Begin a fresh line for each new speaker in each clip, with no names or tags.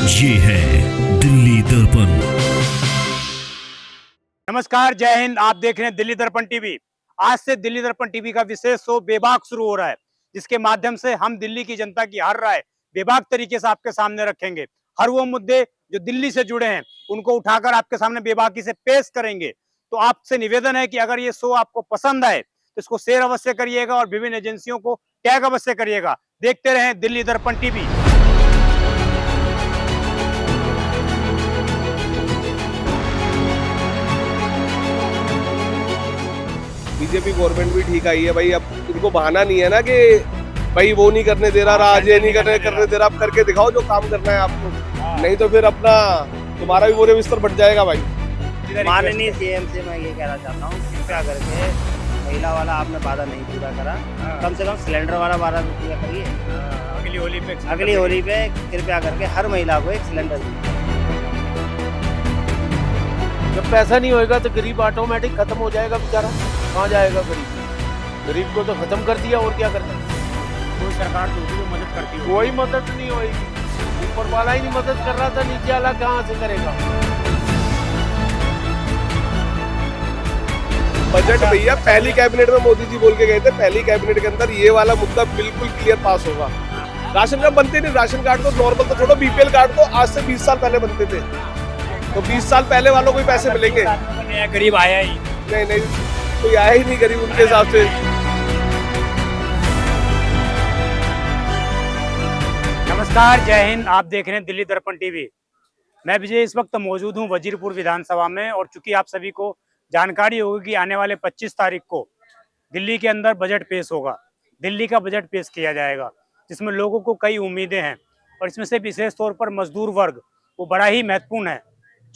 ये है दिल्ली दर्पण।
नमस्कार, जय हिंद। आप देख रहे हैं दिल्ली दर्पण टीवी। आज से दिल्ली दर्पण टीवी का विशेष शो बेबाक शुरू हो रहा है, जिसके माध्यम से हम दिल्ली की जनता की हर राय बेबाक तरीके से आपके सामने रखेंगे। हर वो मुद्दे जो दिल्ली से जुड़े हैं उनको उठाकर आपके सामने बेबाकी से पेश करेंगे। तो आपसे निवेदन है कि अगर ये शो आपको पसंद आए तो इसको शेयर अवश्य करिएगा और विभिन्न एजेंसियों को टैग अवश्य करिएगा। देखते रहें दिल्ली दर्पण टीवी।
बीजेपी गवर्नमेंट भी ठीक आई है भाई। अब इनको बहाना नहीं है ना कि भाई वो नहीं करने दे रहा, राज ये नहीं करने दे रहा। आप करके दिखाओ जो काम करना है आपको, नहीं तो फिर अपना तुम्हारा भी बोरे बिस्तर बढ़ जाएगा भाई।
माननीय सीएम से मैं ये कहना चाहता हूँ, कृपया करके महिला वाला आपने वादा नहीं पूरा करा, कम से कम सिलेंडर वाला वादा तो पूरा करिए। अगली होली पे कृपया करके हर महिला को एक सिलेंडर दीजिए।
जब पैसा नहीं होएगा तो गरीब ऑटोमेटिक खत्म हो जाएगा बेचारा। कहाँ जाएगा गरीब? गरीब को तो खत्म कर दिया, और क्या करना।
कोई सरकार दूसरी को मदद करती है,
कोई मदद नहीं होगी। ऊपर वाला ही नहीं मदद कर रहा था, नीचे वाला कहाँ से करेगा?
बजट भैया पहली कैबिनेट में मोदी जी बोल के गए थे, पहली कैबिनेट के अंदर ये वाला मुद्दा बिल्कुल क्लियर पास होगा। राशन कार्ड बनते नहीं, राशन कार्ड तो नॉर्मल तो छोड़ो, बीपीएल कार्ड तो आज से 20 साल पहले बनते थे, तो 20 साल पहले वालों को ही पैसे मिलेंगे।
गरीब आया ही
नहीं, कोई आया ही नहीं गरीब उनके हिसाब से।
नमस्कार, जय हिंद। आप देख रहे हैं दिल्ली दर्पण टीवी। मैं विजय इस वक्त मौजूद हूं वजीरपुर विधानसभा में, और चूंकि आप सभी को जानकारी होगी कि आने वाले 25 तारीख को दिल्ली के अंदर बजट पेश होगा। दिल्ली का बजट पेश किया जाएगा, जिसमें लोगों को कई उम्मीदें हैं, और इसमें से विशेष तौर पर मजदूर वर्ग वो बड़ा ही महत्वपूर्ण है।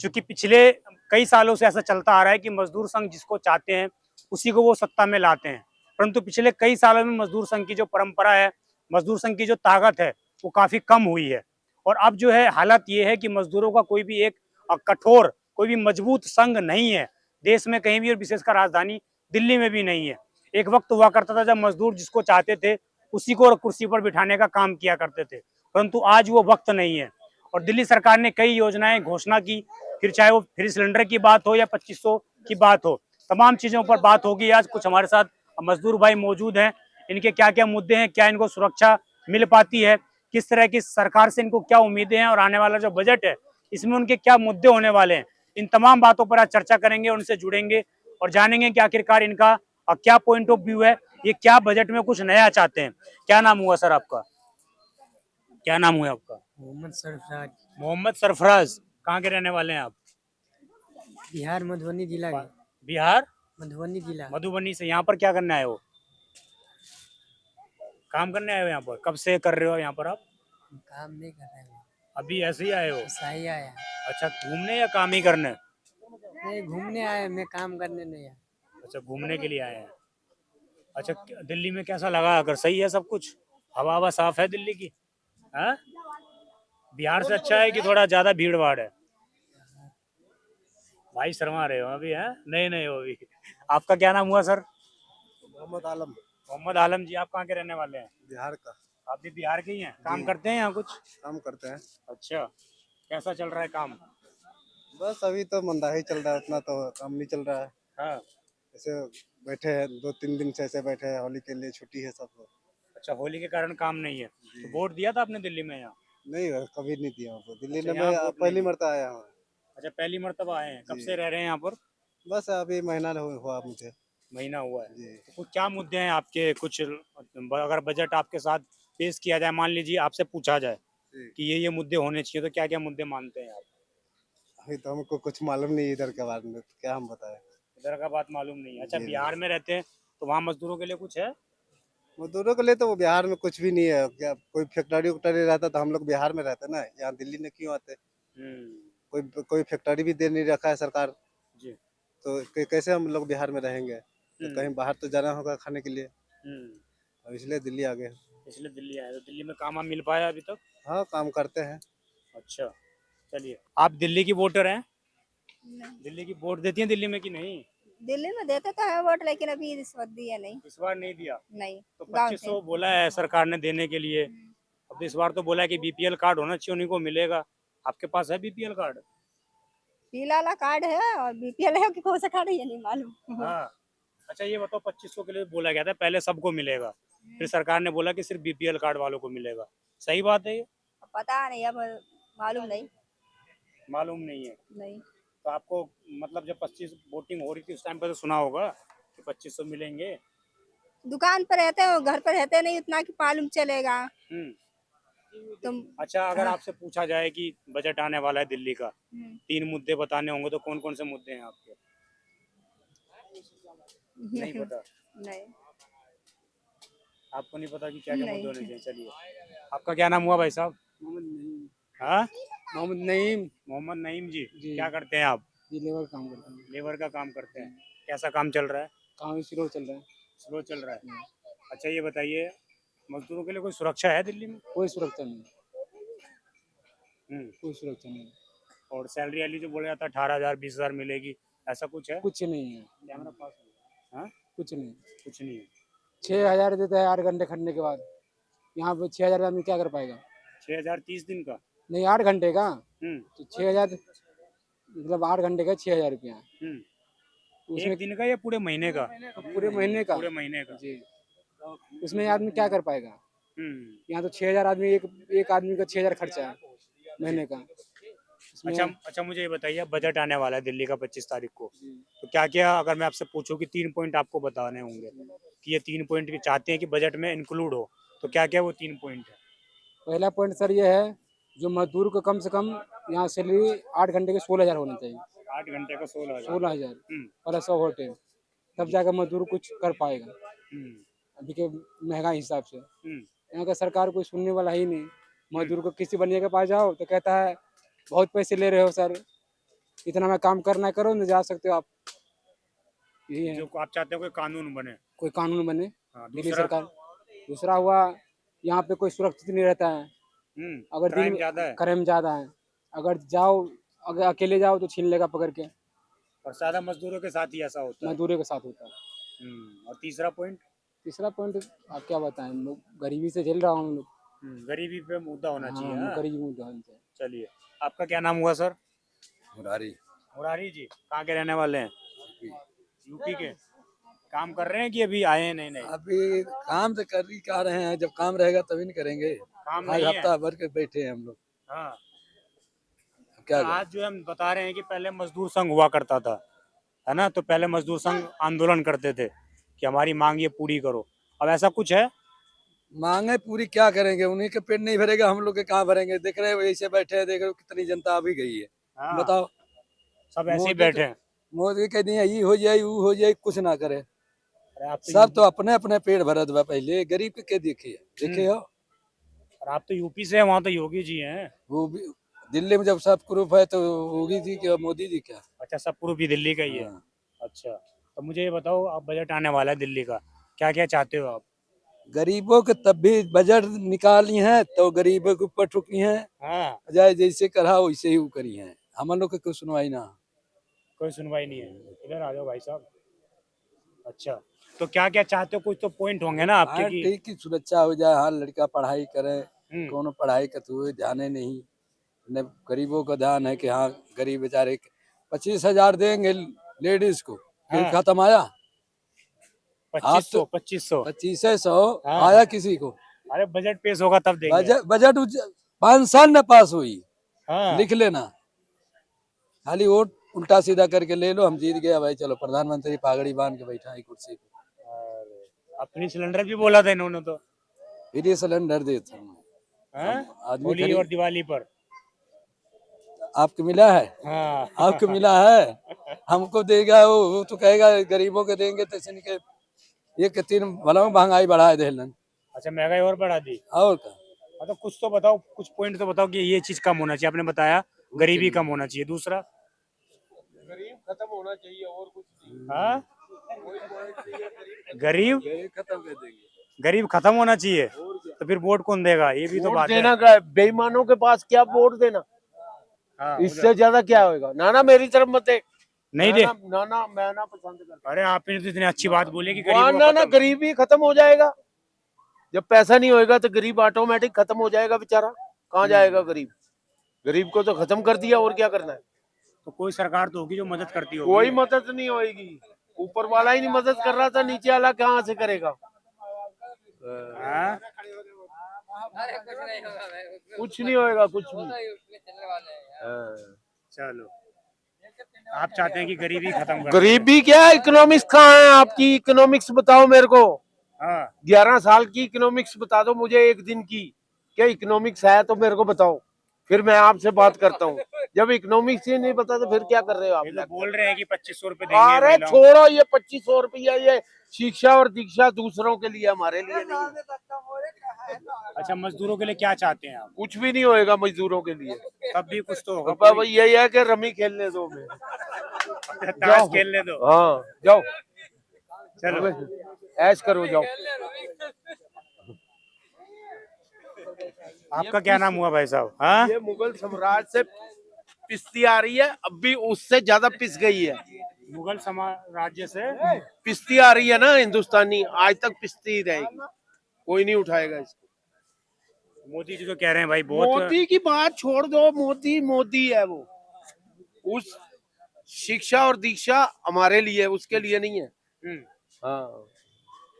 चूँकि पिछले कई सालों से ऐसा चलता आ रहा है कि मजदूर संघ जिसको चाहते हैं उसी को वो सत्ता में लाते हैं, परंतु पिछले कई सालों में मजदूर संघ की जो परंपरा है, मजदूर संघ की जो ताकत है, वो काफ़ी कम हुई है। और अब जो है हालत ये है कि मजदूरों का कोई भी एक कठोर, कोई भी मजबूत संघ नहीं है देश में कहीं भी, और विशेषकर राजधानी दिल्ली में भी नहीं है। एक वक्त हुआ करता था जब मजदूर जिसको चाहते थे उसी को कुर्सी पर बिठाने का काम किया करते थे, परंतु आज वो वक्त नहीं है। और दिल्ली सरकार ने कई योजनाएं घोषणा की, फिर चाहे वो फ्री सिलेंडर की बात हो या 2500 की बात हो, तमाम चीज़ों पर बात होगी। आज कुछ हमारे साथ मजदूर भाई मौजूद हैं, इनके क्या क्या मुद्दे हैं, क्या इनको सुरक्षा मिल पाती है, किस तरह की सरकार से इनको क्या उम्मीदें हैं, और आने वाला जो बजट है इसमें उनके क्या मुद्दे होने वाले हैं, इन तमाम बातों पर आज चर्चा करेंगे, उनसे जुड़ेंगे और जानेंगे कि आखिरकार इनका क्या पॉइंट ऑफ व्यू है, ये क्या बजट में कुछ नया चाहते हैं। क्या नाम हुआ सर आपका? क्या नाम हुआ आपका?
मोहम्मद सरफराज।
मोहम्मद सरफराज। कहाँ के रहने वाले हैं आप?
बिहार मधुबनी जिला के।
बिहार
मधुबनी जिला।
मधुबनी से। यहाँ पर क्या करने आए हो? काम करने आए हो यहाँ पर? कब से कर रहे हो यहाँ पर आप?
काम नहीं कर रहे हैं,
अभी ऐसे ही आए हो?
ऐसा ही आया।
अच्छा, घूमने या काम ही करने?
नहीं, घूमने आए, मैं काम करने नहीं आया।
अच्छा, घूमने के लिए आए हैं। अच्छा, दिल्ली में कैसा लगा? अगर सही है सब कुछ, हवा हवा साफ है दिल्ली की? हाँ, बिहार से अच्छा है कि थोड़ा ज्यादा भीड़ भाड़ है? भाई शर्मा रहे हो अभी? है नहीं हो अभी। आपका क्या नाम हुआ सर?
मोहम्मद आलम।
मोहम्मद आलम जी। आप कहाँ के रहने वाले हैं?
बिहार का।
आप भी बिहार के ही हैं? काम करते हैं यहाँ कुछ?
काम करते हैं।
अच्छा, कैसा चल रहा है काम?
बस अभी तो मंदा ही चल रहा है, उतना तो काम नहीं चल रहा है।
हाँ।
ऐसे बैठे हैं, 2-3 दिन से ऐसे बैठे हैं, होली के लिए छुट्टी है सबको।
अच्छा, होली के कारण काम नहीं है। तो वोट दिया था आपने दिल्ली में? यहाँ
नहीं, कभी नहीं दिया हमको दिल्ली
अच्छा,
में।
यहाँ
मैं
वोट
पहली
नहीं
मरता आया हूँ।
अच्छा, पहली मर्तबा आए हैं। कब
जी।
से रह रहे हैं यहाँ पर?
बस अभी महीना हुआ मुझे।
महीना हुआ है।
जी।
तो कुछ क्या मुद्दे हैं आपके? कुछ अगर बजट आपके साथ पेश किया जाए, मान लीजिए आपसे पूछा जाए
जी।
कि ये मुद्दे होने चाहिए, तो क्या क्या मुद्दे मानते हैं आप?
अभी तो हमको कुछ मालूम नहीं इधर के बारे में, क्या हम बताएं।
इधर का बात मालूम नहीं है। अच्छा,
जी।
बिहार में रहते हैं तो वहाँ मजदूरों के लिए कुछ है?
मजदूरों के लिए तो वो बिहार में कुछ भी नहीं है। क्या कोई फैक्ट्री उक्टरी रहता तो हम लोग बिहार में रहते ना, यहाँ दिल्ली में क्यों आते? कोई फैक्ट्री भी दे नहीं रखा है सरकार,
जी।
तो कैसे हम लोग बिहार में रहेंगे? तो कहीं बाहर तो जाना होगा खाने के लिए, अब इसलिए दिल्ली आ गए।
इसलिए दिल्ली आए। तो दिल्ली में काम मिल पाया अभी तक?
हाँ, काम करते हैं।
अच्छा, चलिए। आप दिल्ली की वोटर हैं? दिल्ली की वोट देती हैं दिल्ली में कि नहीं?
दिल्ली में देते तो है वोट, लेकिन अभी रिश्वत दिया नहीं।
इस बार नहीं दिया?
नहीं,
तो
गाँव
2500 बोला है सरकार ने देने के लिए। अब इस बार तो बोला है कि बीपीएल कार्ड होना चाहिए, उन्हीं को मिलेगा। आपके पास है बीपीएल कार्ड?
पीला वाला कार्ड है और बीपीएल है कि कौन सा कार्ड है ये नहीं मालूम।
हाँ। अच्छा ये बताओ, 2500 के लिए बोला गया था पहले सबको मिलेगा, फिर सरकार ने बोला कि सिर्फ बीपीएल कार्ड वालों को मिलेगा, सही बात है ये?
पता नहीं, अब मालूम नहीं।
मालूम नहीं है।
नहीं,
तो आपको मतलब जब 25 वोटिंग हो रही थी उस टाइम पर तो सुना होगा कि 2500 मिलेंगे।
दुकान पर रहते हैं, घर पर रहते नहीं उतना कि मालूम चलेगा। तुम
अच्छा अगर आपसे पूछा जाए कि बजट आने वाला है दिल्ली का, 3 मुद्दे बताने होंगे तो कौन कौन से मुद्दे हैं आपके? नहीं पता?
नहीं,
आपको नहीं पता कि क्या क्या
नहीं।
मुद्दे होने चाहिए? चलिए, आपका क्या नाम हुआ भाई साहब? हाँ, मोहम्मद नईम जी। क्या करते हैं आप?
जी लेबर काम करते हैं।
लेबर का काम करते हैं। कैसा काम चल रहा है?
काम स्लो चल रहा है।
स्लो चल रहा है। अच्छा ये बताइए, मजदूरों के लिए कोई सुरक्षा है दिल्ली में?
कोई सुरक्षा नहीं,
हम्म।
कोई सुरक्षा नहीं,
और सैलरी वाली जो बोला जाता है 18,000 20,000 मिलेगी, ऐसा कुछ है?
कुछ नहीं है,
कैमरा पास हो गया। हाँ,
कुछ नहीं।
कुछ नहीं है।
6,000 देता है 8 घंटे खटने के बाद। यहाँ पे 6,000 आदमी क्या कर पाएगा?
6,000 30 दिन का?
नहीं 8 घंटे का,
हम्म।
तो 6,000 मतलब 8 घंटे का 6,000 रुपया। उसमें
एक दिन का या पूरे महीने का?
पूरे महीने का।
पूरे महीने का।
जी, उसमें आदमी क्या कर पाएगा? यहाँ तो 6,000 आदमी, एक आदमी का 6,000 खर्चा है महीने का।
अच्छा मुझे ये बताइए, बजट आने वाला है दिल्ली का 25 तारीख को, तो क्या क्या अगर मैं आपसे पूछूं कि 3 पॉइंट आपको बताने होंगे कि ये 3 पॉइंट चाहते हैं कि बजट में इंक्लूड हो, तो क्या क्या वो 3 पॉइंट है?
पहला पॉइंट सर ये है, जो मजदूर को कम से कम यहाँ सैलरी 8 घंटे के 16,000 होना चाहिए।
8 घंटे का
16,000 प्लस ओवरटाइम, तब जाकर मजदूर कुछ कर पाएगा अभी के महंगाई हिसाब से। यहाँ का सरकार कोई सुनने वाला ही नहीं। मजदूर को किसी बनिया के पास जाओ तो कहता है बहुत पैसे ले रहे हो सर, इतना मैं काम करना करो ना, जा सकते हो आप। यही है,
जो आप चाहते हो कोई कानून बने।
कोई कानून बने दिल्ली
दूसरा?
सरकार। दूसरा हुआ, यहाँ पे कोई सुरक्षित नहीं रहता है। अगर
क्राइम ज्यादा है।
क्राइम ज्यादा है, अगर जाओ, अगर अकेले जाओ तो छीन लेगा पकड़ के।
और ज्यादा मजदूरों के साथ ही ऐसा होता है।
मजदूरों के साथ होता है।
और तीसरा पॉइंट?
तीसरा पॉइंट आप क्या बताएं, लोग गरीबी से झेल रहा हूँ हम लोग।
गरीबी पे मुद्दा होना चाहिए।
हाँ,
हाँ?
गरीबी मुद्दा होना चाहिए।
चलिए, आपका क्या नाम हुआ सर?
मुरारी।
मुरारी जी, कहाँ के रहने वाले हैं? यूपी के। काम कर रहे हैं कि अभी आए हैं? नहीं
अभी काम तो कर ही क्या रहे हैं, जब काम रहेगा तभी नहीं करेंगे।
काम
आज
नहीं है।
हफ्ता भर के बैठे हैं हम लोग।
हाँ।
क्या
आज जो हम बता रहे हैं कि पहले मजदूर संघ हुआ करता था, है ना, तो पहले मजदूर संघ आंदोलन करते थे कि हमारी मांग ये पूरी करो। अब ऐसा कुछ है?
मांगे पूरी क्या करेंगे, उन्हीं के पेट नहीं भरेगा, हम लोग के कहाँ भरेंगे? देख रहे हो ऐसे बैठे हैं, देख रहे हो कितनी जनता अभी गई है।
हाँ।
बताओ,
सब ऐसे ही
मोदी
बैठे हैं।
मोदी कह दिए ये हो जाए वो हो जाए, कुछ ना करे।
अरे आप
सब तो अपने अपने पेट भरत बा, पहले गरीब के क्या देखे हो?
और आप तो यूपी से हैं, वहाँ तो योगी जी हैं।
वो भी दिल्ली में जब सब प्रूफ है तो योगी जी क्या मोदी जी क्या?
अच्छा, सब प्रूफ भी दिल्ली का ही है।
हाँ।
अच्छा, तो मुझे ये बताओ, आप बजट आने वाला है दिल्ली का, क्या क्या चाहते हो आप?
गरीबों के तब भी बजट निकाली है तो गरीबों के ऊपर ठुकी है।
हाँ।
जाए जैसे करा वैसे ही वो करी है, हम लोग के कोई सुनवाई ना।
कोई सुनवाई नहीं है। इधर आ जाओ भाई साहब। अच्छा, तो क्या क्या चाहते हो? कुछ तो पॉइंट होंगे ना आपके
हाँ,
कि
ठीक की सुरक्षा हो जाए, हाँ लड़का पढ़ाई करे, कोनो पढ़ाई का तो ध्यान ही नहीं। न गरीबों का ध्यान है कि हाँ गरीब बेचारे 25,000 देंगे लेडीज को, फिर
हाँ।
खत्म आया
2500
2500
हाँ।
आया किसी को?
अरे बजट पेश होगा तब देंगे।
बजट 5 साल में पास हुई।
हाँ।
लिख लेना, खाली वोट उल्टा सीधा करके ले लो, हम जीत गया भाई, चलो प्रधानमंत्री पागड़ी बांध के बैठा है कुर्सी पे।
अपनी सिलेंडर भी बोला था इन्होंने तो।
फ्री सिलेंडर देते
होली
आदमी
और दिवाली पर।
आपको मिला है?
हाँ।
आपको मिला है? हमको देगा वो तो कहेगा गरीबों को देंगे तो के ये के 3 भला महंगाई बढ़ा दे।
अच्छा, महंगाई और बढ़ा दी।
और क्या?
मतलब कुछ तो बताओ, कुछ पॉइंट तो बताओ कि ये चीज कम होना चाहिए। आपने बताया गरीबी कम होना चाहिए, दूसरा
गरीब खत्म होना चाहिए और कुछ नहीं।
हाँ, गरीब
खत्म कर देंगे।
गरीब खत्म होना चाहिए, तो फिर वोट कौन देगा? ये भी तो बात है।
देना का बेईमानों के पास क्या वोट देना?
हाँ,
इससे ज्यादा क्या होगा? नाना मेरी तरफ मत देख।
नहीं दे।
नाना मैं ना पसंद करता।
अरे आपने तो इतनी अच्छी बात बोली कि
वहाँ
गरीब
ना गरीबी खत्म हो जाएगा। जब पैसा नहीं होएगा तो गरीब ऑटोमेटिक खत्म हो जाएगा बेचारा। कहाँ जाएगा गरीब? गरीब को तो खत्म कर दिया, और क्या करना है।
तो कोई सरकार तो होगी जो मदद करती होगी।
कोई मदद नहीं होगी, ऊपर वाला ही नहीं मदद कर रहा था, नीचे वाला कहाँ से करेगा।
हाँ?
कुछ नहीं होएगा, कुछ नहीं।
चलो, आप चाहते हैं कि गरीबी खत्म कर
गरीबी क्या, इकोनॉमिक्स कहाँ है आपकी, इकोनॉमिक्स बताओ मेरे को।
हाँ
11 साल की इकोनॉमिक्स बता दो मुझे, एक दिन की। क्या इकोनॉमिक्स है तो मेरे को बताओ, फिर मैं आपसे बात करता हूँ। जब इकोनॉमिक्स ही नहीं पता तो फिर क्या कर रहे हो
ये तो
आप।
बोल रहे हैं कि 2500 रुपए देंगे
अरे
महिलाओं को।
छोड़ो, ये 2500 रुपया, ये शिक्षा और दीक्षा दूसरों के लिए, हमारे लिए नहीं है।
अच्छा, मजदूरों के लिए क्या चाहते हैं आप?
कुछ भी नहीं होएगा मजदूरों के लिए।
तब भी कुछ तो होगा।
पापा भाई यही है कि रमी खेलने दो मैं।
ताश खेलने दो।
हाँ जाओ,
चलो,
ऐश करो, जाओ।
आपका क्या नाम हुआ भाई साहब? हाँ,
ये मुगल साम्राज्य से पिसती आ रही है, अब भी उससे ज्यादा पिस गई है।
मुगल साम्राज्य से
पिसती आ रही है ना हिंदुस्तानी, आज तक पिसती ही रहेगी, कोई नहीं उठाएगा इसको।
मोदी जी तो कह रहे हैं भाई बहुत।
मोदी की बात छोड़ दो, मोदी मोदी है वो। उस शिक्षा और दीक्षा हमारे लिए, उसके लिए नहीं है। हाँ,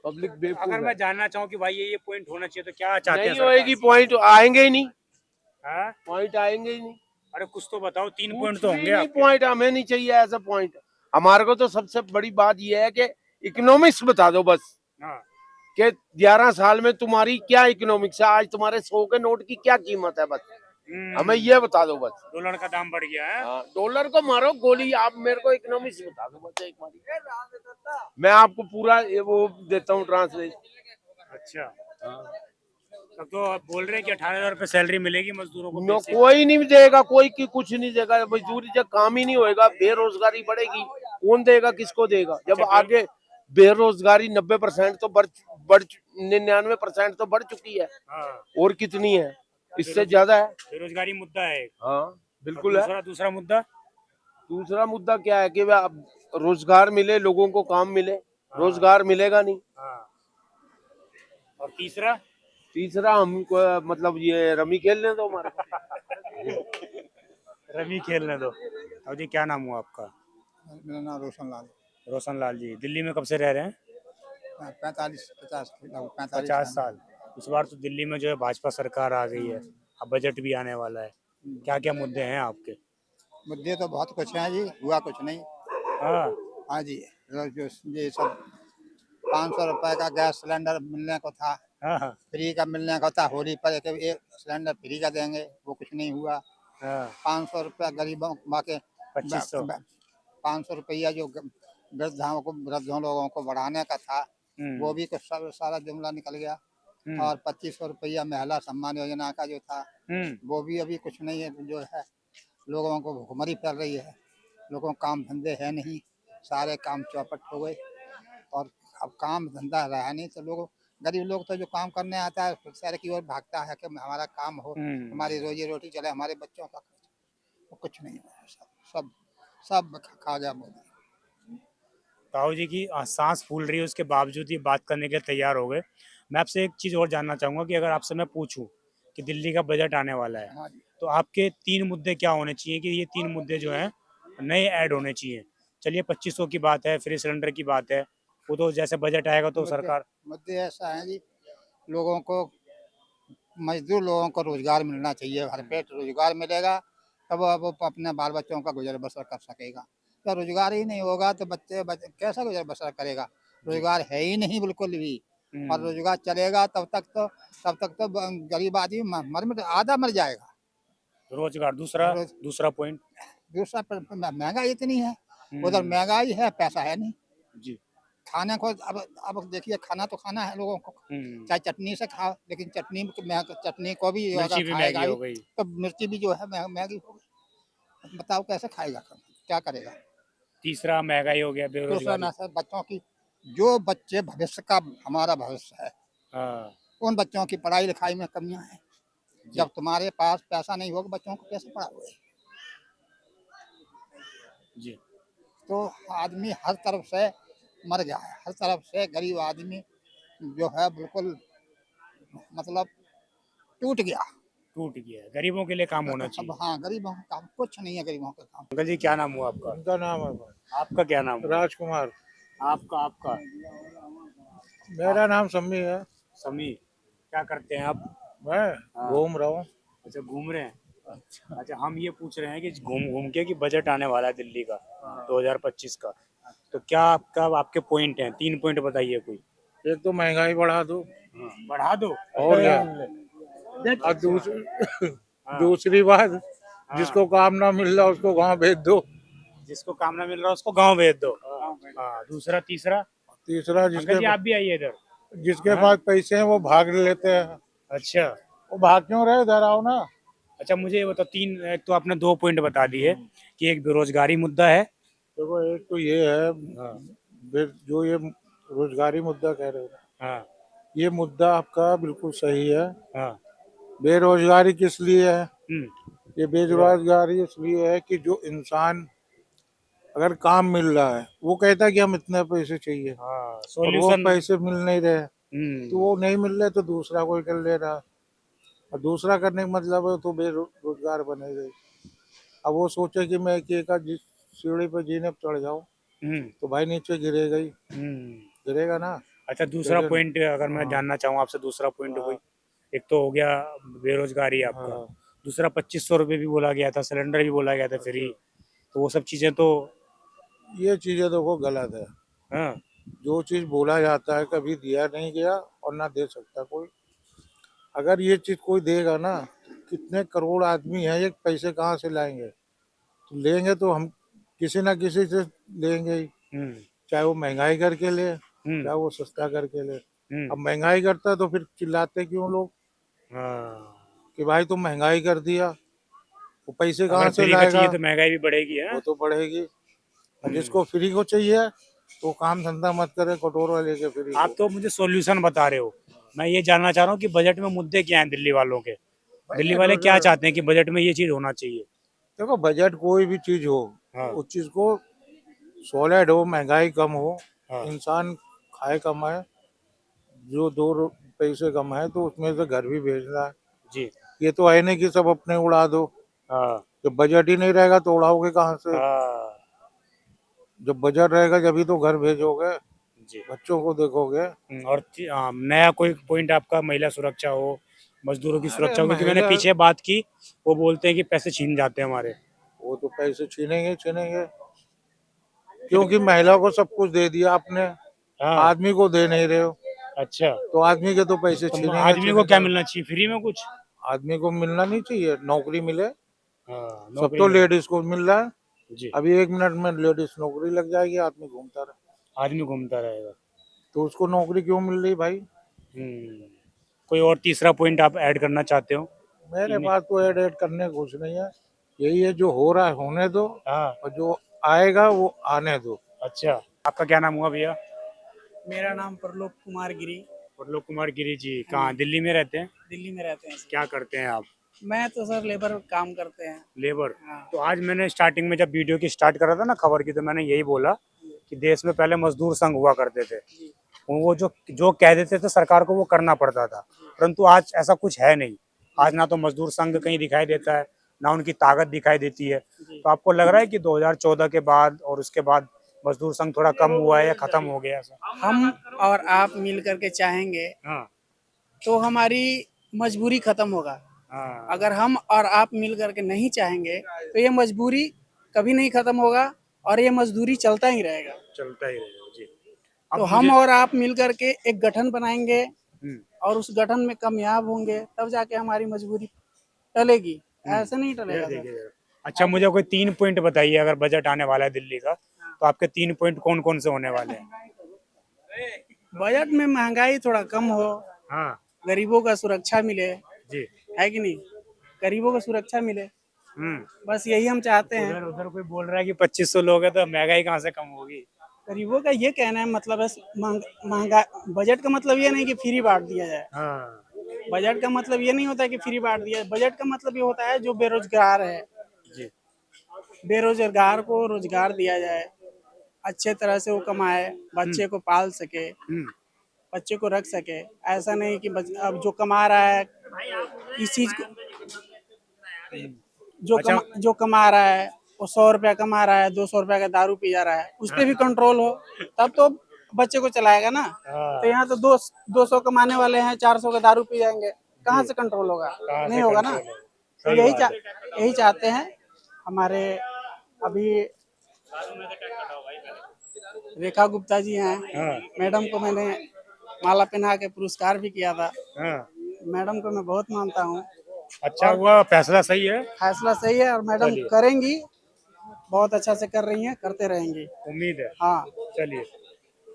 पब्लिक बेवकूफ
अगर
है।
मैं जानना चाहूँ कि भाई ये पॉइंट होना चाहिए तो क्या चाहते हैं?
नहीं होएगी, पॉइंट आएंगे ही नहीं,
हाँ?
पॉइंट आएंगे ही नहीं।
अरे कुछ तो बताओ, 3 पॉइंट तो होंगे आपके।
पॉइंट हमें नहीं चाहिए ऐसा पॉइंट। हमारे को तो सबसे बड़ी बात यह है कि इकोनॉमिक्स बता दो बस,
हाँ।
कि 11 साल में तुम्हारी क्या इकोनॉमिक्स है, आज तुम्हारे 100 के नोट की क्या कीमत है, बस हमें ये बता दो बस।
डॉलर का दाम बढ़ गया है।
डॉलर को मारो गोली, आप मेरे को इकोनॉमिक्स बता दो बस एक बार, मैं आपको पूरा वो देता हूँ ट्रांसलेशन।
अच्छा, तब तो आप बोल रहे हैं कि 18,000 रुपए सैलरी मिलेगी मजदूरों को। पैसे।
कोई नहीं देगा, कोई की कुछ नहीं देगा। मजदूरी जब काम ही नहीं होएगा, बेरोजगारी बढ़ेगी, कौन देगा, किसको देगा। जब आगे बेरोजगारी 90% तो बढ़ 99% तो बढ़ चुकी है।
हाँ।
और कितनी है, इससे ज्यादा है।
बेरोजगारी मुद्दा है।
हाँ बिल्कुल है।
दूसरा मुद्दा,
दूसरा मुद्दा क्या है कि अब रोजगार मिले, लोगों को काम मिले। रोजगार मिलेगा नहीं।
हाँ। और तीसरा
हमको मतलब ये रमी खेलने दो हमारे।
रमी खेलने दो। और जी क्या नाम हुआ आपका?
मेरा नाम रोशन लाल।
रोशन लाल जी, दिल्ली में कब से रह रहे हैं? 50 साल। इस बार तो दिल्ली में जो है भाजपा सरकार आ गई है, अब बजट भी आने वाला है। क्या क्या मुद्दे हैं आपके?
मुद्दे तो बहुत कुछ हैं जी, हुआ कुछ नहीं। हाँ जी, जो ये सब 500 रुपए का गैस सिलेंडर मिलने को था, फ्री का मिलने को था, होली पर एक सिलेंडर फ्री का देंगे, वो कुछ नहीं हुआ। 500 रुपया गरीबों बाकी 500 रुपया जो वृद्धों लोगों को बढ़ाने का था, वो भी कुछ सारा जुमला निकल गया। और 2500 रुपया महिला सम्मान योजना का जो था, वो भी अभी कुछ नहीं है। जो है लोगों को भुखमरी फैल रही है, लोगों को काम धंधे है नहीं, सारे काम चौपट हो गए और अब काम धंधा रहा नहीं, तो लोग गरीब लोग तो जो काम करने आता है शहर की ओर भागता है कि हमारा काम हो, हमारी रोजी रोटी चले, हमारे बच्चों का खर्च। कुछ नहीं है, सब खा गया मोदी।
ताऊ जी की सांस फूल रही है, उसके बावजूद ये बात करने के लिए तैयार हो गए। मैं आपसे एक चीज़ और जानना चाहूँगा कि अगर आपसे मैं पूछूं कि दिल्ली का बजट आने वाला है, तो आपके 3 मुद्दे क्या होने चाहिए कि ये 3 मुद्दे जो हैं नए ऐड होने चाहिए? चलिए 2500 की बात है, फ्री सिलेंडर की बात है, वो तो जैसे बजट आएगा तो सरकार।
मुद्दे ऐसा है जी, लोगों को मजदूर लोगों को रोजगार मिलना चाहिए, हर पेट रोजगार मिलेगा तब वो अपने बाल बच्चों का गुजर बसर कर सकेगा। तो रोजगार ही नहीं होगा तो बच्चे कैसा गुजर बसर करेगा? रोजगार है ही नहीं बिल्कुल भी, और रोजगार चलेगा तब तक तो गरीब आदमी आधा मर जाएगा।
रोजगार दूसरा पॉइंट,
दूसरा महंगाई इतनी है, उधर महंगाई है, पैसा है नहीं
जी।
खाने को अब देखिए, खाना तो खाना है लोगों को, चाहे चटनी से खाओ, लेकिन चटनी को भी खाएगा
हो गई
तो मिर्ची भी जो है महंगी हो गई। बताओ कैसे खाएगा, क्या करेगा?
तीसरा महंगाई हो गया, बेरोजगारी।
बच्चों की, जो बच्चे भविष्य का हमारा भविष्य है, उन बच्चों की पढ़ाई लिखाई में कमियां हैं। जब तुम्हारे पास पैसा नहीं होगा, बच्चों को कैसे पढ़ाओगे
जी?
तो आदमी हर तरफ से मर गया है, हर तरफ से गरीब आदमी जो है बिल्कुल मतलब टूट
टूट गया है, गरीबों के लिए काम होना
अब
चाहिए।
हाँ गरीबों का काम कुछ नहीं है, गरीबों का काम।
अंकल जी क्या नाम हुआ आपका?
उनका नाम है
आपका क्या नाम हुआ?
राजकुमार।
आपका आपका
मेरा नाम सम्मी है।
समी, क्या करते हैं आप?
मैं
हाँ।
घूम रहा हूँ।
अच्छा घूम रहे हैं। अच्छा हम ये पूछ रहे हैं कि घूम घूम के कि बजट आने वाला है दिल्ली का 2025 का, तो क्या आपका आपके पॉइंट हैं, 3 पॉइंट बताइए कोई।
एक तो महंगाई बढ़ा दो,
बढ़ा दो
और क्या। और दूसरी बात, जिसको काम ना मिल रहा उसको गाँव भेज दो।
जिसको काम ना मिल रहा उसको गांव भेज दो। हाँ दूसरा तीसरा।
तीसरा,
अंकल जी आप भी आइए इधर।
जिसके पास पैसे हैं वो भाग लेते हैं।
अच्छा
वो भाग क्यों रहे, इधर आओ ना।
अच्छा मुझे ये बताओ, तीन, एक तो आपने 2 पॉइंट बता दिए कि एक बेरोजगारी मुद्दा है।
देखो एक तो ये है, जो ये रोजगारी मुद्दा कह रहे हो,
हाँ
ये मुद्दा आपका बिल्कुल सही है।
हाँ।
बेरोजगारी किस लिए है?
हम्म।
ये बेरोजगारी इसलिए है कि जो इंसान अगर काम मिल रहा है वो कहता है कि हम इतने पैसे चाहिए,
हाँ
और वो
सॉल्यूशन।
पैसे मिल नहीं रहे, तो वो नहीं मिल रहे तो दूसरा कोई कर ले रहा है, और दूसरा करने का मतलब है तो बेरोजगार बनेगा। अब वो सोचे कि मैं एक आध जिस सीढ़ी पर जीने पर चढ़ जाऊं, तो भाई नीचे गिरेगा ही, गिरेगा ना।
अच्छा दूसरा
लेकिन-
पॉइंट अगर मैं
हाँ।
जानना चाहूँ आपसे, दूसरा पॉइंट
हाँ।
कोई, एक तो हो गया बेरोजगारी आपका,
हाँ।
दूसरा 2500 रुपये भी बोला गया था, सिलेंडर भी बोला गया था फ्री, तो वो सब चीजें तो
ये चीजें देखो गलत है।
हाँ
जो चीज बोला जाता है कभी दिया नहीं गया और ना दे सकता कोई। अगर ये चीज कोई देगा ना, कितने करोड़ आदमी हैं, ये पैसे कहाँ से लाएंगे? तो लेंगे तो हम किसी ना किसी से लेंगे ही, चाहे वो महंगाई करके ले, चाहे वो सस्ता करके ले। अब महंगाई करता है तो फिर चिल्लाते क्यों लोग कि भाई तुम महंगाई कर दिया, वो पैसे कहाँ
अगर
से
फ्री का
लाएगा?
चाहिए तो महंगाई भी बढ़ेगी है।
वो तो बढ़ेगी। और जिसको फ्री को चाहिए तो काम धंधा मत करे, कटोरा लेके फ्री
आप तो मुझे सॉल्यूशन बता रहे हो, मैं ये जानना चाह रहा हूँ कि बजट में मुद्दे क्या हैं दिल्ली वालों के, दिल्ली वाले क्या चाहते हैं कि बजट में ये चीज होना चाहिए।
देखो बजट कोई भी चीज हो,
हाँ।
उस चीज को सॉलिड हो, महंगाई कम हो,
हाँ।
इंसान खाए कमाए, जो पैसे कमाए तो उसमें से घर भी भेजना है।
जी
ये तो है नहीं कि सब अपने उड़ा दो।
हाँ
जब बजट ही नहीं रहेगा तो उड़ाओगे कहाँ से?
हाँ
जब बजट रहेगा जब ही तो घर भेजोगे,
जी।
बच्चों को देखोगे।
और नया कोई पॉइंट आपका, महिला सुरक्षा हो, मजदूरों की सुरक्षा हो, क्योंकि मैंने
महिला-
पीछे बात की, वो बोलते हैं कि पैसे छीन जाते हैं हमारे।
वो तो पैसे छीनेंगे छीनेंगे, क्योंकि महिला को सब कुछ दे दिया आपने,
हाँ
आदमी को दे नहीं रहे हो,
अच्छा,
तो आदमी के तो पैसे
तो
छीनेंगे।
आदमी को क्या मिलना चाहिए, फ्री में कुछ?
आदमी को मिलना नहीं चाहिए, नौकरी मिले।
हाँ
सब
नौकरी
तो
मिले।
लेडीज को मिल रहा है।
जी
अभी 1 मिनट में लेडीज नौकरी लग जाएगी, आदमी घूमता रहे,
आदमी घूमता रहेगा।
तो उसको नौकरी क्यों मिल रही भाई?
कोई और तीसरा पॉइंट आप ऐड करना चाहते हो?
मेरे पास तो एड करने कुछ नहीं है, यही है जो हो रहा है होने दो,
हाँ
और जो आएगा वो आने दो।
अच्छा, आपका क्या नाम हुआ भैया?
मेरा नाम परलोक कुमार गिरी,
प्रलोक कुमार गिरी जी। कहाँ, दिल्ली में रहते हैं?
दिल्ली में रहते हैं।
क्या करते हैं आप?
मैं तो सर लेबर काम करते हैं।
लेबर।
हाँ।
तो आज मैंने स्टार्टिंग में जब वीडियो की स्टार्ट करा था ना खबर की, तो मैंने यही बोला कि देश में पहले मजदूर संघ हुआ करते थे, वो जो जो कह देते थे सरकार को वो करना पड़ता था, परंतु आज ऐसा कुछ है नहीं। आज ना तो मजदूर संघ कहीं दिखाई देता है, ना उनकी ताकत दिखाई देती है। तो आपको लग रहा है कि 2014 के बाद और उसके बाद मजदूर संघ थोड़ा कम हुआ है या खत्म हो गया ऐसा?
हम और आप मिल करके चाहेंगे
हाँ
तो हमारी मजबूरी खत्म होगा।
हाँ
अगर हम और आप मिल करके नहीं चाहेंगे तो ये मजबूरी कभी नहीं खत्म होगा और ये मजदूरी चलता ही रहेगा।
चलता ही रहेगा जी।
तो हम और आप मिल करके एक गठन बनाएंगे
हम्म।
और उस गठन में कामयाब होंगे, तब जाके हमारी मजबूरी टलेगी, ऐसे नहीं टलेगा सर।
देखिए, अच्छा मुझे कोई 3 पॉइंट बताइए, अगर बजट आने वाला है दिल्ली का, तो आपके 3 पॉइंट कौन कौन से होने वाले हैं?
बजट में महंगाई थोड़ा कम हो,
हाँ
गरीबों का सुरक्षा मिले,
जी।
है कि नहीं? गरीबों को सुरक्षा मिले, बस यही हम चाहते हैं।
उधर उधर कोई बोल रहा है कि 2500 लोग हैं तो महंगाई कहाँ से कम होगी?
गरीबों का ये कहना है, मतलब है महंगा, बजट का मतलब ये नहीं कि फ्री बांट दिया जाए।
हाँ
बजट का मतलब ये नहीं होता है कि फ्री बांट दिया जाए। बजट का मतलब ये होता है जो बेरोजगार है,
जी।
बेरोजगार को रोजगार दिया जाए, अच्छे तरह से वो कमाए, बच्चे को पाल सके, बच्चे को रख सके। ऐसा नहीं कि अब जो कमा रहा है इस चीज को जो कमा रहा है वो 100 रुपया कमा रहा है, 200 रुपया का दारू पी जा रहा है, उस पे भी कंट्रोल हो, तब तो बच्चे को चलाएगा ना। तो यहाँ तो 200 कमाने वाले हैं, 400 का दारू पी जाएंगे, कहाँ से कंट्रोल होगा? नहीं होगा ना। तो यही चाहते हैं हमारे अभी रेखा गुप्ता जी हैं, मैडम को मैंने माला पहना के पुरस्कार भी किया था। मैडम को मैं बहुत मानता हूँ।
अच्छा हुआ, फैसला सही है,
फैसला सही है और मैडम करेंगी, बहुत अच्छा से कर रही हैं, करते रहेंगी,
उम्मीद है।
हाँ
चलिए,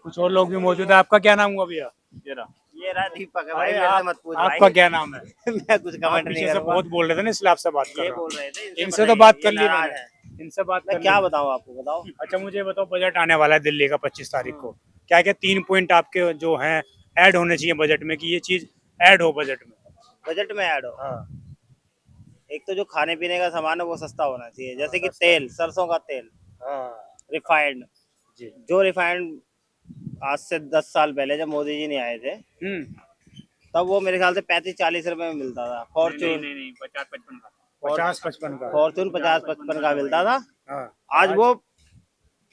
कुछ और लोग भी मौजूद है। आपका क्या नाम हुआ भैया?
ये रहा दीपक है भाई,
अरे
मेरे से मत पूछ भाई।
आपका क्या नाम है?
मैं कुछ कमेंट नहीं
पीछे से
करूंगा।
बहुत बोल रहे थे ना, इसलिए आपसे बात कर
ये
रहा हूँ।
बोल रहे थे,
इनसे तो बात कर ली
नाराज
मैंने।
है।
इनसे बात
मैं
कर
क्या
ली।
बताऊं आपको, बताओ।
अच्छा मुझे बताओ, बजट आने वाला है दिल्ली का 25 तारीख को, क्या क्या 3 पॉइंट आपके जो हैं ऐड होने चाहिए बजट में, कि ये चीज ऐड हो बजट में?
बजट में ऐड हो,
हाँ।
एक तो जो खाने पीने का सामान है वो सस्ता होना चाहिए, जैसे कि तेल, सरसों का तेल, रिफाइंड,
जी।
जो रिफाइंड आज से 10 साल पहले जब मोदी जी नहीं आए थे तब वो मेरे ख्याल से 35-40 रुपए में मिलता था। फॉर्चून
50-55 का।
फॉर्चून 50-55 का मिलता था।
हाँ।
आज वो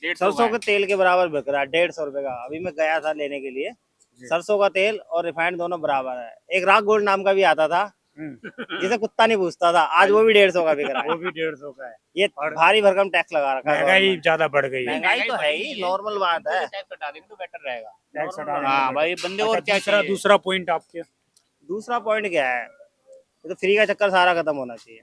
सरसों के तेल के बराबर बिक रहा है, 150 रुपए का। अभी मैं गया था लेने के लिए, सरसों का तेल और रिफाइंड दोनों बराबर है। एक राग गोल्ड नाम का भी आता था जिसे कुत्ता नहीं पूछता था, आज वो भी 150 का बिक रहा है।
वो भी 150 का है।
ये भारी भरकम टैक्स लगा रखा है।
महंगाई ज्यादा बढ़ गई है।
महंगाई तो है ही, नॉर्मल बात है।
टैक्स हटा देंगे तो बेटर रहेगा।
हाँ भाई, बंदे और क्या
दूसरा पॉइंट आपके?
दूसरा पॉइंट क्या है, ये तो फ्री का चक्कर सारा खत्म होना चाहिए।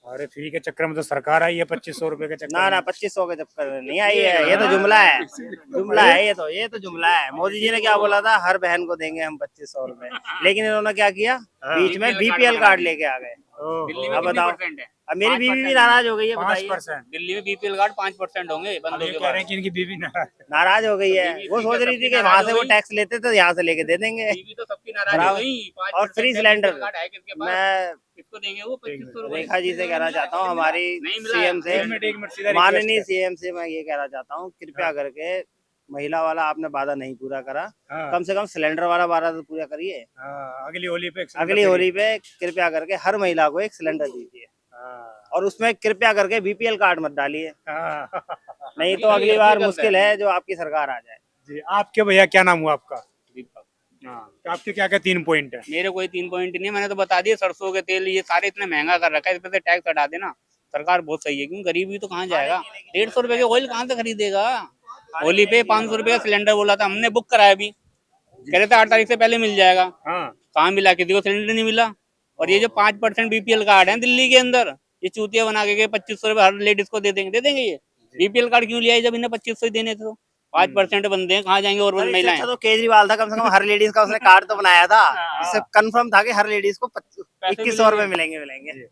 अरे फ्री के चक्कर में तो सरकार आई है 2500 रुपए के चक्कर
ना
में।
ना, 2500 के चक्कर में नहीं आई है, ये तो जुमला है, जुमला है ये तो जुमला है। मोदी जी ने क्या बोला था, हर बहन को देंगे हम 2500 रुपए, लेकिन इन्होंने क्या किया, बीच में बीपीएल कार्ड लेके आ गए। अब बताओ, अब मेरी बीवी भी नाराज हो गई है, बताइए।
5%।
दिल्ली में बीपीएल कार्ड 5% होंगे बंदों के
कह रहे हैं कि इनकी बीवी
नाराज हो गई है। वो सोच रही थी कि वहाँ से वो टैक्स लेते तो यहाँ से लेके दे देंगे।
बीवी तो सबकी नाराज हो गई।
और फ्री सिलेंडर,
मैं
मैं
किसको देंगे वो 2500 रुपए?
रेखा जी से कहना चाहता हूँ, हमारी सीएम से, माननीय सीएम से मैं ये कहना चाहता हूँ, कृपया करके महिला वाला आपने वादा नहीं पूरा करा, कम से कम सिलेंडर वाला वादा तो पूरा करिए।
अगली होली पे
कृपया करके हर महिला को एक सिलेंडर दीजिए, और उसमें कृपया करके बीपीएल कार्ड मत डालिए, नहीं तो अगली बार मुश्किल है जो आपकी सरकार आ जाए।
जी। आपके भैया क्या नाम हुआ आपका? दीपक। आपके क्या क्या 3 पॉइंट है?
मेरे कोई 3 पॉइंट नहीं, मैंने तो बता दिया। सरसों के तेल ये सारे इतने महंगा कर रखा है, इस पे से टैक्स हटा देना, सरकार बहुत सही है। क्योंकि गरीब भी तो कहाँ जाएगा, 150 रुपए के ऑयल कहाँ से खरीदेगा? होली पे 500 रुपए का सिलेंडर बोला था, हमने बुक कराया भी, कह रहे थे 8 तारीख से पहले मिल जाएगा। कहाँ मिला? किसी को सिलेंडर नहीं मिला। और ये जो 5% बीपीएल कार्ड है दिल्ली के अंदर, ये चूतिया बना के 2500 रुपए हर लेडीज को दे देंगे ये बीपीएल कार्ड क्यों लिया है जब इन्हें 2500 ही देने थे? तो 5% बंदे हैं, कहाँ जाएंगे और महिलाएं?
तो केजरीवाल था, कम से कम हर लेडीज का उसने कार्ड तो बनाया था, इससे कंफर्म था कि हर लेडीज को 2100 रुपए मिलेंगे।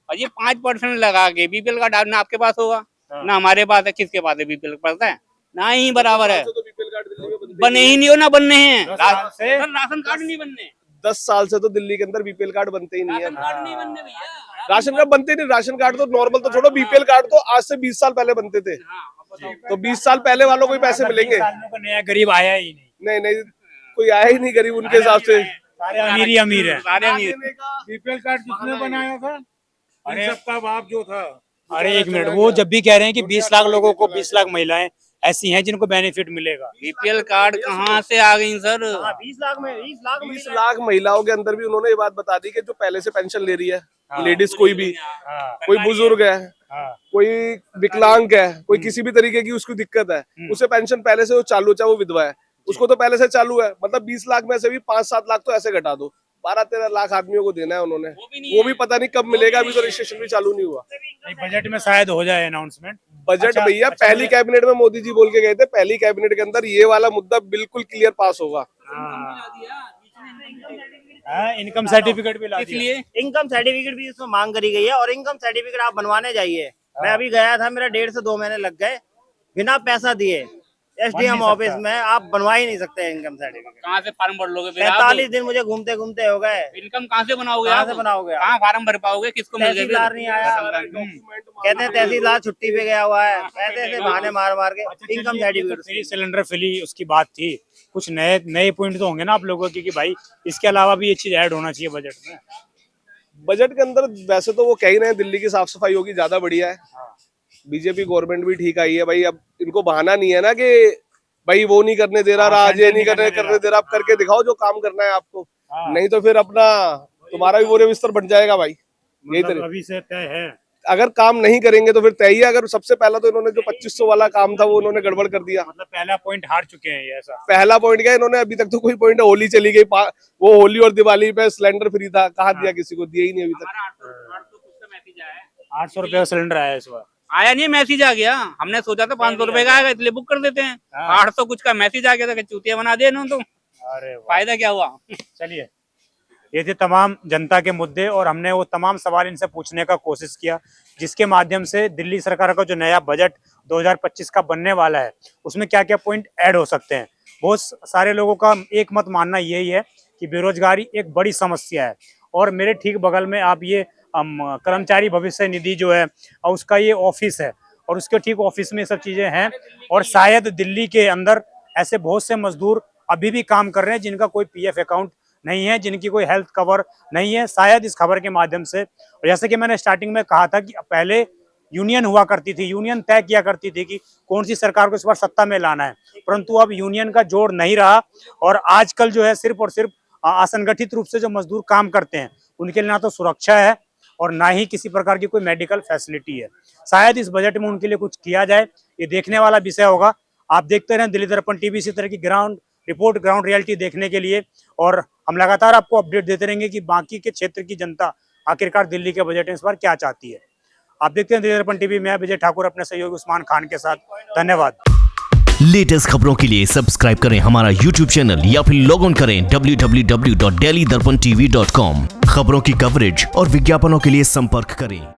और ये 5% लगा के बीपीएल कार्ड ना आपके पास होगा ना हमारे पास है, किसके पास है बीपीएल पता है? ना ही बराबर है, बने ही नहीं हो ना बनने हैं। राशन कार्ड नहीं बनने,
10 साल से तो दिल्ली के अंदर बीपीएल कार्ड बनते ही नहीं है।
कार्ड नहीं बनने भैया,
राशन कार्ड बनते नहीं। राशन कार्ड तो नॉर्मल तो छोड़ो, बीपीएल कार्ड तो आज से 20 साल पहले बनते थे। तो 20 साल पहले वालों को ही पैसे मिलेंगे।
नया गरीब आया ही नहीं।
नहीं, कोई आया ही नहीं गरीब उनके हिसाब से।
सारे अमीर ही अमीर है।
सारे अमीर।
बीपीएल कार्ड किसने बनाया था?
अरे
सबका बाप जो था।
अरे 1 मिनट, वो जब भी कह रहे हैं कि 20 लाख लोगों को 20 लाख महिलाएं ऐसी हैं जिनको बेनिफिट मिलेगा।
बीपीएल कार्ड कहाँ से आ गई सर?
20 लाख महिलाओं के अंदर भी उन्होंने ये बात बता दी कि जो पहले से पेंशन ले रही है, लेडीज कोई भी, कोई बुजुर्ग है, कोई विकलांग है, कोई किसी भी तरीके की उसको दिक्कत है, उसे पेंशन पहले से वो चालू, चाहे वो विधवा है, उसको तो पहले से चालू है। मतलब 20 लाख में से भी 5-7 लाख तो ऐसे घटा दो, 12-13 लाख आदमियों को देना है उन्होंने। वो भी पता नहीं कब मिलेगा, अभी तो रजिस्ट्रेशन भी चालू नहीं हुआ।
बजट में शायद हो जाए अनाउंसमेंट।
बजट भैया पहली कैबिनेट में मोदी जी बोल के गए थे, पहली कैबिनेट के अंदर ये वाला मुद्दा बिल्कुल क्लियर पास होगा।
इनकम सर्टिफिकेट भी ला दिया।
इसलिए इनकम सर्टिफिकेट भी इसमें मांग करी गई है, और इनकम सर्टिफिकेट आप बनवाने जाइए। मैं अभी गया था, मेरा 1.5 से 2 महीने लग गए बिना पैसा दिए। एसडीएम ऑफिस में आप बनवा ही नहीं सकते इनकम सर्टिफिकेट।
कहाँ से फार्म भर लोगे?
45 दिन मुझे घूमते घूमते हो गए।
इनकम कहाँ से बनाओगे?
कहाँ से बनाओगे?
कहाँ फार्म भर पाओगे? किसको मिल गए?
तहसीलदार नहीं आया, कहते हैं तहसीलदार छुट्टी पे गया हुआ है, ऐसे बहाने मार के income certificate.
Free cylinder free उसकी बात थी, कुछ नए पॉइंट तो होंगे ना आप लोगों की कि भाई इसके अलावा भी ये चीज ऐड होना चाहिए बजट में।
बजट के अंदर वैसे तो वो कह ही रहे हैं दिल्ली की साफ सफाई होगी, ज्यादा बढ़िया है। बीजेपी गवर्नमेंट भी ठीक आई है भाई। अब इनको बहाना नहीं है ना कि भाई वो नहीं करने दे रहा, राज ये नहीं करने दे रहा। आप करके दिखाओ जो काम करना है आपको, नहीं तो फिर अपना तुम्हारा भी बोरे बिस्तर बन जाएगा भाई। यही
मतलब अभी से तय है,
अगर काम नहीं करेंगे तो फिर तय ही है। अगर सबसे पहला तो इन्होंने जो 2500 वाला काम था वो उन्होंने गड़बड़ कर दिया।
मतलब पहला पॉइंट हार चुके हैं ये, ऐसा
पहला पॉइंट क्या इन्होंने, अभी तक तो कोई पॉइंट है, होली चली गई, वो होली और दिवाली पे सिलेंडर फ्री था, कहाँ दिया किसी को, दिया ही नहीं अभी तक।
800 रुपए का सिलेंडर आया इस बार,
आया नहीं, मैसेज आ गया। हमने सोचा था 500 रुपए का आएगा इसलिए बुक कर देते हैं। 800 कुछ का मैसेज आ गया था, चूतिया बना दिया इन्होंने तो।
अरे
फायदा क्या हुआ।
चलिए, ये थे तमाम जनता के मुद्दे और हमने वो तमाम सवाल इनसे पूछने का कोशिश किया, जिसके माध्यम से दिल्ली सरकार का जो नया बजट 2025 का बनने वाला है उसमें क्या क्या पॉइंट ऐड हो सकते हैं। बहुत सारे लोगों का एक मत मानना यही है कि बेरोजगारी एक बड़ी समस्या है, और मेरे ठीक बगल में आप ये कर्मचारी भविष्य निधि जो है उसका ये ऑफिस है, और उसके ठीक ऑफिस में सब चीज़ें हैं। और शायद दिल्ली के अंदर ऐसे बहुत से मजदूर अभी भी काम कर रहे हैं जिनका कोई PF अकाउंट नहीं है, जिनकी कोई हेल्थ कवर नहीं है। शायद इस खबर के माध्यम से, और जैसे कि मैंने स्टार्टिंग में कहा था कि पहले यूनियन हुआ करती थी, यूनियन तय किया करती थी कि कौन सी सरकार को इस बार सत्ता में लाना है, परंतु अब यूनियन का जोर नहीं रहा। और आजकल जो है सिर्फ और सिर्फ असंगठित रूप से जो मजदूर काम करते हैं उनके लिए ना तो सुरक्षा है और ना ही किसी प्रकार की कोई मेडिकल फैसिलिटी है। शायद इस बजट में उनके लिए कुछ किया जाए, ये देखने वाला विषय होगा। आप देखते रहें दिल्ली दर्पण टीवी इसी तरह की ग्राउंड रिपोर्ट, ग्राउंड रियलिटी देखने के लिए, और हम लगातार आपको अपडेट देते रहेंगे कि बाकी के क्षेत्र की जनता आखिरकार दिल्ली के बजट में इस बार क्या चाहती है। आप देखते हैं दिल्ली दर्पण टीवी, मैं विजय ठाकुर अपने सहयोगी उस्मान खान के साथ। धन्यवाद।
लेटेस्ट खबरों के लिए सब्सक्राइब करें हमारा YouTube चैनल या फिर लॉग ऑन करें www.delhidarpantv.com। खबरों की कवरेज और विज्ञापनों के लिए संपर्क करें।